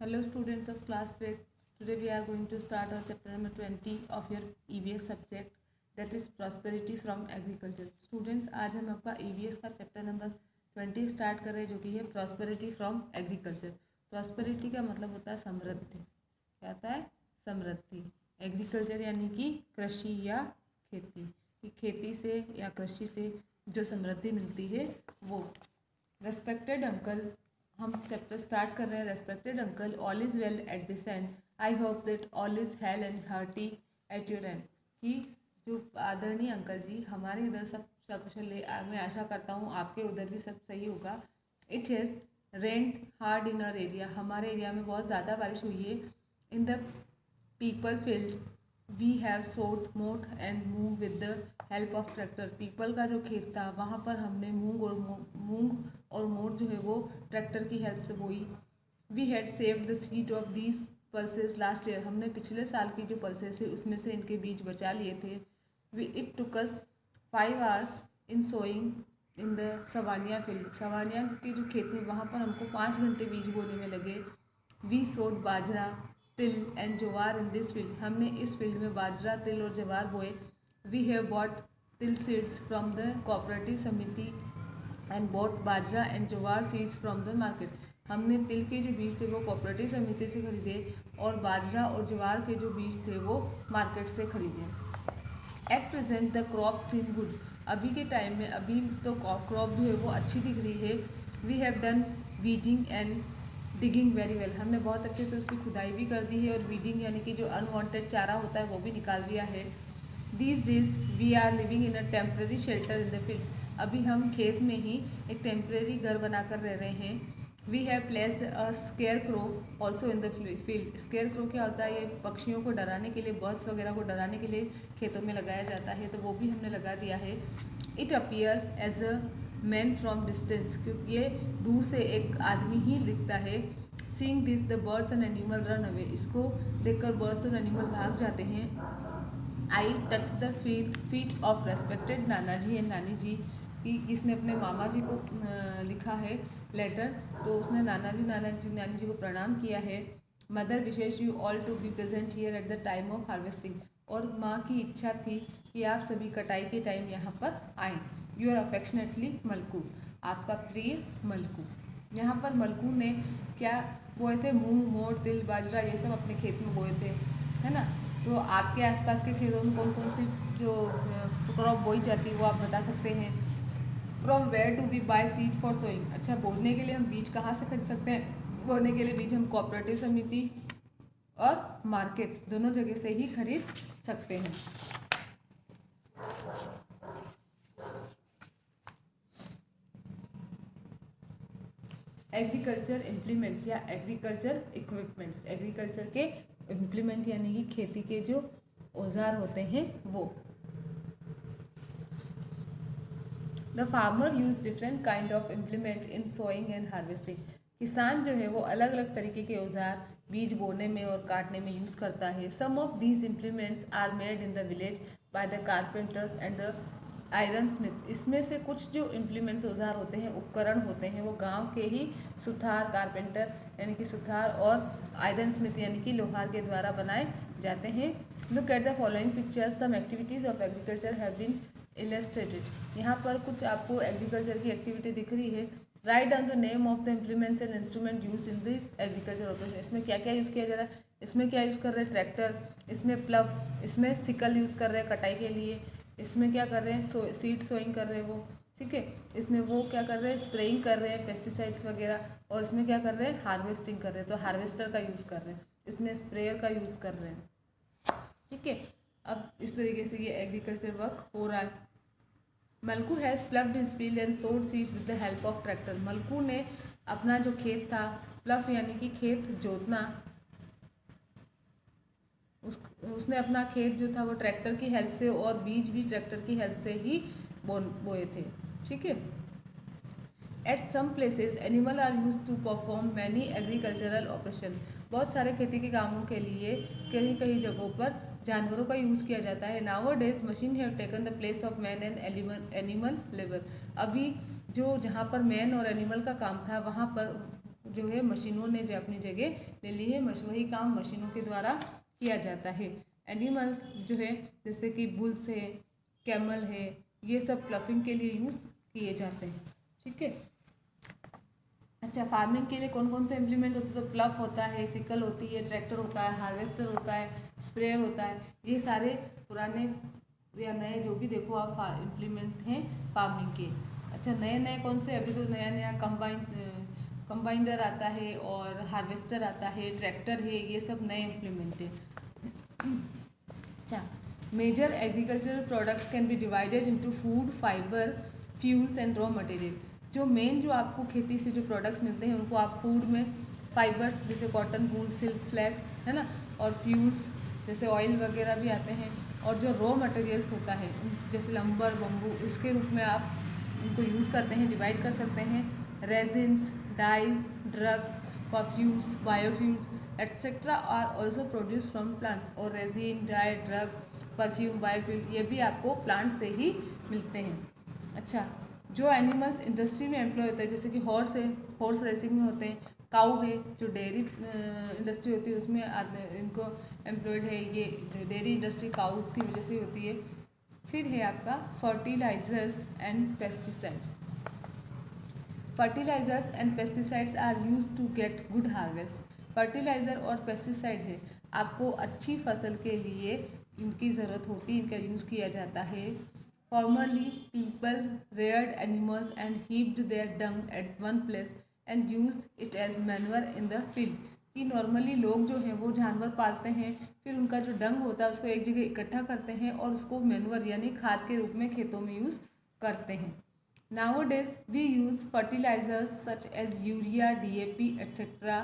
Hello students of class 8. Today we are going to start our chapter number 20 of your EVS subject, that is prosperity from agriculture. Students, आज हम आपका EVS का chapter number 20 start कर रहे हैं, जो कि है प्रॉस्पेरिटी फ्रॉम एग्रीकल्चर। प्रॉस्पेरिटी का मतलब होता है समृद्धि। क्या होता है? समृद्धि। एग्रीकल्चर यानी कि कृषि या खेती, कि खेती से या कृषि से जो समृद्धि मिलती है वो। रेस्पेक्टेड अंकल, हम चैप्टर स्टार्ट कर रहे हैं। Respected uncle, all is well at this and, I hope that all is hello and hearty at your and. कि जो आदरणीय अंकल जी, हमारे इधर सब सकुशल है, मैं आशा करता हूँ आपके उधर भी सब सही होगा। It has rained hard in our area, हमारे एरिया में बहुत ज़्यादा बारिश हुई है। In the people field we have sowed moth and moong with the help of tractor. People का जो खेत था वहाँ पर हमने मूंग और मोट जो है वो ट्रैक्टर की हेल्प से बोई। We had saved the seed of these pulses last year, हमने पिछले साल की जो पल्सेस थे उसमें से इनके बीज बचा लिए थे। We it took us 5 hours in sowing in the Savaniya field, Savaniya के जो खेत थे वहाँ पर हमको 5 घंटे बीज बोने में लगे। वी सोड बाजरा तिल एंड जवार इन दिस फील्ड, हमने इस फील्ड में बाजरा तिल और जवार बोए। वी हैव बॉट तिल सीड्स फ्रॉम द कोऑपरेटिव समिति एंड बॉट बाजरा एंड जवार सीड्स फ्रॉम द मार्केट, हमने तिल के जो बीज थे वो कोऑपरेटिव समिति से खरीदे और बाजरा और जवार के जो बीज थे वो मार्केट से खरीदे। At present the crop seem good, अभी के टाइम में अभी तो क्रॉप जो है वो अच्छी दिख रही है। We have done weeding and digging very well, हमने बहुत अच्छे से उसकी खुदाई भी कर दी है और वीडिंग यानी कि जो अनवांटेड चारा होता है वो भी निकाल दिया है। These days we are living in a temporary shelter in the fields, अभी हम खेत में ही एक टेम्प्रेरी घर बनाकर रह रहे हैं। We have placed a scarecrow also in the field, scarecrow क्या होता है? ये पक्षियों को डराने के लिए, बर्ड्स वगैरह को डराने के लिए खेतों में लगाया जाता है, तो वो भी हमने लगा दिया है। It appears as a man from distance, क्योंकि ये दूर से एक आदमी ही दिखता है। Seeing this the birds and animal run away, इसको देखकर बर्ड्स और एनिमल भाग जाते हैं। I touch the feet of respected nana ji and नानी जी, कि इसने अपने मामा जी को लिखा है लेटर, तो उसने नानी जी को प्रणाम किया है। Mother wishes you all to be present here at the time of harvesting, और माँ की इच्छा थी कि आप सभी कटाई के टाइम यहाँ पर आएँ। यू आर अफेक्शनेटली मलकू, आपका प्रिय मलकू। यहाँ पर मलकू ने क्या बोए थे? मूंग मोट तिल बाजरा ये सब अपने खेत में बोए थे, है ना। तो आपके आसपास के खेतों में कौन कौन सी जो क्रॉप बोई जाती है वो आप बता सकते हैं। From where to we buy seed for sowing, अच्छा बोने के लिए हम बीज कहाँ से खरीद सकते हैं? बोने के लिए बीज हम कोऑपरेटिव समिति और मार्केट दोनों जगह से ही खरीद सकते हैं। एग्रीकल्चर इम्प्लीमेंट्स या एग्रीकल्चर इक्विपमेंट्स, एग्रीकल्चर के इम्प्लीमेंट यानी कि खेती के जो औजार होते हैं वो। The farmer use different kind of implement in sowing and harvesting, किसान जो है वो अलग अलग तरीके के औजार बीज बोने में और काटने में यूज़ करता है। Some of these implements are made in the village by the carpenters and the ironsmiths, इसमें से कुछ जो इम्प्लीमेंट्स औजार होते हैं, उपकरण होते हैं, वो गांव के ही सुथार कारपेंटर यानी कि सुथार और आयरन स्मिथ यानी कि लोहार के द्वारा बनाए जाते हैं। Look at the following pictures, some activities of agriculture have been illustrated, यहाँ पर कुछ आपको एग्रीकल्चर की एक्टिविटी दिख रही है। Write down the name of the implements and instrument use in this agriculture operation, इसमें क्या क्या यूज़ किया जा रहा है? इसमें क्या यूज़ कर रहे हैं? ट्रैक्टर, इसमें प्लव, इसमें सिकल यूज़ कर रहे हैं कटाई के लिए, इसमें क्या कर रहे हैं? सीड सोइंग कर रहे हैं वो, ठीक है। इसमें वो क्या कर रहे हैं? स्प्रेइंग कर रहे हैं पेस्टिसाइड्स वगैरह, और इसमें क्या कर रहे हैं? हार्वेस्टिंग कर रहे हैं, तो हार्वेस्टर का यूज़ कर रहे हैं, इसमें स्प्रेयर का यूज़ कर रहे हैं, ठीक है। अब इस तरीके से ये एग्रीकल्चर वर्क हो रहा है। Malku has ploughed his field and sowed seeds with the help of tractor, Malku ने अपना जो खेत था, प्लफ यानी कि खेत जोतना, उसने अपना खेत जो था वो ट्रैक्टर की हेल्प से और बीज भी ट्रैक्टर की हेल्प से ही बोए थे, ठीक है। At some places animal are use to perform many agricultural operation, बहुत सारे खेती के कामों के लिए कई कई जगहों पर जानवरों का यूज़ किया जाता है। Now days machine have taken the place of man and animal labour, अभी जो जहाँ पर मैन और एनिमल का काम था वहाँ पर जो है मशीनों ने जो अपनी जगह ले ली है, वही काम मशीनों के द्वारा किया जाता है। एनिमल्स जो है जैसे कि बुल्स है, कैमल है, ये सब प्लफिंग के लिए यूज़ किए जाते हैं। ठीक है। अच्छा, फार्मिंग के लिए कौन कौन से इम्प्लीमेंट होते हैं? तो प्लफ होता है, सिकल होती है, ट्रैक्टर होता है, हार्वेस्टर होता है, स्प्रेयर होता है। ये सारे पुराने या नए जो भी देखो आप इम्प्लीमेंट हैं फार्मिंग के। अच्छा, नए नए कौन से? अभी तो नया नया कंबाइनर आता है और हार्वेस्टर आता है, ट्रैक्टर है, ये सब नए इम्प्लीमेंट है। अच्छा, major agricultural products can be divided into food, fibre, fuels and raw material. जो मेन जो आपको खेती से जो प्रोडक्ट्स मिलते हैं उनको आप फूड में, फाइबर्स जैसे कॉटन, वूल, सिल्क, फ्लैक्स, है ना, और फ्यूल्स जैसे ऑयल वगैरह भी आते हैं, और जो रॉ मटेरियल्स होता है जैसे लंबर, बम्बू, इसके रूप में आप उनको यूज़ करते हैं, डिवाइड कर सकते हैं। Resins, dyes, drugs, perfumes, biofuels etcetera are also produce from plants. और resin, dye, drug, perfume, biofuel ये भी आपको प्लांट से ही मिलते हैं। अच्छा, जो एनिमल्स इंडस्ट्री में एम्प्लॉय होते हैं जैसे कि हॉर्स है, हॉर्स रेसिंग में होते हैं, काऊ है जो डेयरी इंडस्ट्री होती है उसमें इनको एम्प्लॉयड है, ये डेयरी इंडस्ट्री काउस की वजह से होती है। फिर है आपका fertilizers and pesticides. Fertilizers and pesticides are used to get good harvest. Fertilizer और पेस्टिसाइड है, आपको अच्छी फसल के लिए इनकी ज़रूरत होती है, इनका यूज़ किया जाता है। Formerly, people reared animals and heaped their dung at one place and used it as manure in the field. कि नॉर्मली लोग जो हैं वो जानवर पालते हैं, फिर उनका जो डंग होता है उसको एक जगह इकट्ठा करते हैं और उसको मैन्योर यानी खाद के रूप में खेतों में यूज़ करते हैं। Nowadays, we use fertilizers such as urea, DAP, etc.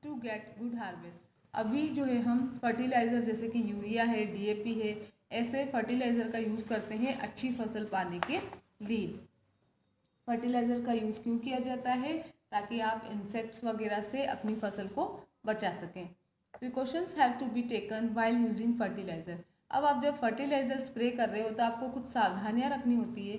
to get good harvest. अभी जो है हम फर्टिलाइज़र जैसे कि यूरिया है, DAP है, ऐसे फर्टिलाइज़र का यूज़ करते हैं अच्छी फसल पाने के लिए। फर्टिलाइज़र का यूज़ क्यों किया जाता है? ताकि आप इंसेक्ट्स वगैरह से अपनी फसल को बचा सकें। Precautions have to be taken while using fertilizer. अब आप जब फर्टिलाइज़र स्प्रे कर रहे हो तो आपको कुछ सावधानियां रखनी होती है।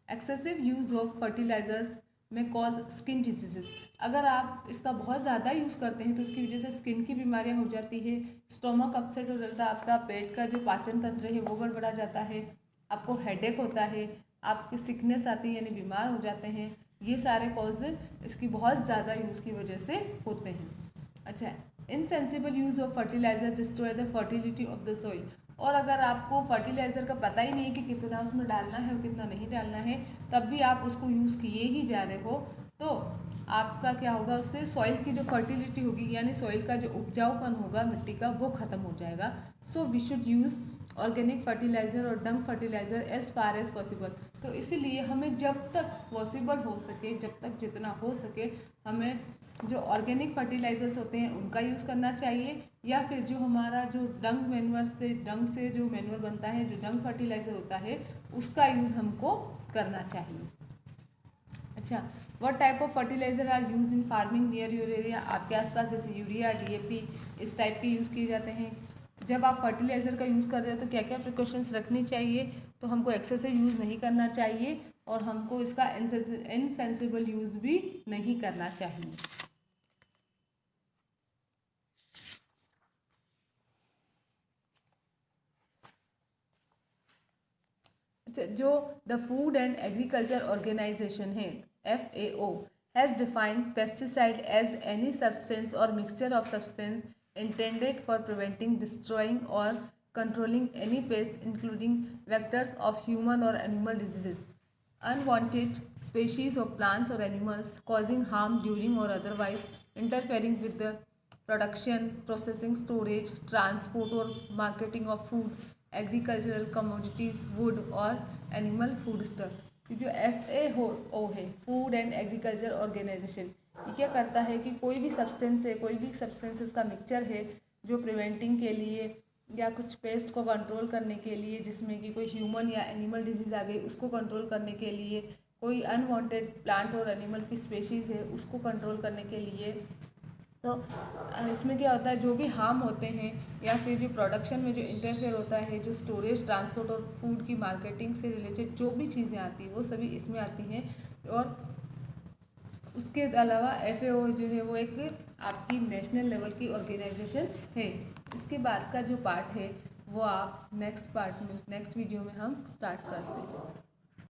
एक्सेसिव यूज़ ऑफ फर्टिलाइजर्स में कॉज स्किन डिजीजेस। अगर आप इसका बहुत ज़्यादा यूज़ करते हैं तो इसकी वजह से स्किन की बीमारियां हो जाती है, स्टोमक अपसेट हो जाता है, आपका पेट का जो पाचन तंत्र है वो गड़बड़ा जाता है, आपको हेडेक होता है, आपकी सिकनेस आती है यानी बीमार हो जाते हैं। ये सारे कॉज इसकी बहुत ज़्यादा यूज़ की वजह से होते हैं। अच्छा, insensible use of fertilizer destroy the fertility of the soil. और अगर आपको फर्टिलाइज़र का पता ही नहीं है कि कितना उसमें डालना है और कितना नहीं डालना है, तब भी आप उसको यूज़ किए ही जा रहे हो, तो आपका क्या होगा, उससे सॉइल की जो फर्टिलिटी होगी यानी सॉइल का जो उपजाऊपन होगा मिट्टी का वो ख़त्म हो जाएगा। So we should use organic fertiliser और dung fertiliser as far as possible. तो इसीलिए हमें जब तक पॉसिबल हो सके, जब तक जितना हो सके, हमें जो ऑर्गेनिक फर्टिलाइजर्स होते हैं उनका यूज़ करना चाहिए, या फिर जो हमारा जो डंग से जो मैन्योर बनता है, जो डंग फर्टिलाइज़र होता है, उसका यूज़ हमको करना चाहिए। अच्छा, what type of fertilizer are used in farming near your area. आपके आसपास जैसे यूरिया, DAP इस टाइप के यूज़ किए जाते हैं। जब आप फर्टिलाइज़र का यूज़ कर रहे हो तो क्या क्या प्रिकॉशंस रखनी चाहिए? तो हमको एक्सेसिव यूज़ नहीं करना चाहिए और हमको इसका इनसेंसिबल यूज़ भी नहीं करना चाहिए। जो the food and agriculture organisation है FAO has defined pesticide as any substance और mixture of substance intended for preventing, destroying or controlling any pest including vectors of human or animal diseases, unwanted species of plants or animals causing harm during or otherwise interfering with the production, processing, storage, transport or marketing of food, agricultural commodities, would और animal food stuff. जो FAO है, food and agriculture organisation, ये क्या करता है कि कोई भी सब्सटेंस है, कोई भी सब्सटेंसेस का मिक्सचर है जो प्रिवेंटिंग के लिए या कुछ पेस्ट को कंट्रोल करने के लिए, जिसमें कि कोई ह्यूमन या एनिमल डिजीज़ आ गई उसको कंट्रोल करने के लिए, कोई अनवांटेड प्लांट और एनिमल की स्पेशीज़ है उसको कंट्रोल करने के लिए। तो इसमें क्या होता है, जो भी हार्म होते हैं या फिर जो प्रोडक्शन में जो इंटरफेयर होता है, जो स्टोरेज, ट्रांसपोर्ट और फूड की मार्केटिंग से रिलेटेड जो भी चीज़ें आती हैं वो सभी इसमें आती हैं। और उसके अलावा FAO जो है वो एक आपकी नेशनल लेवल की ऑर्गेनाइजेशन है। इसके बाद का जो पार्ट है वो आप नेक्स्ट वीडियो में हम स्टार्ट करते हैं।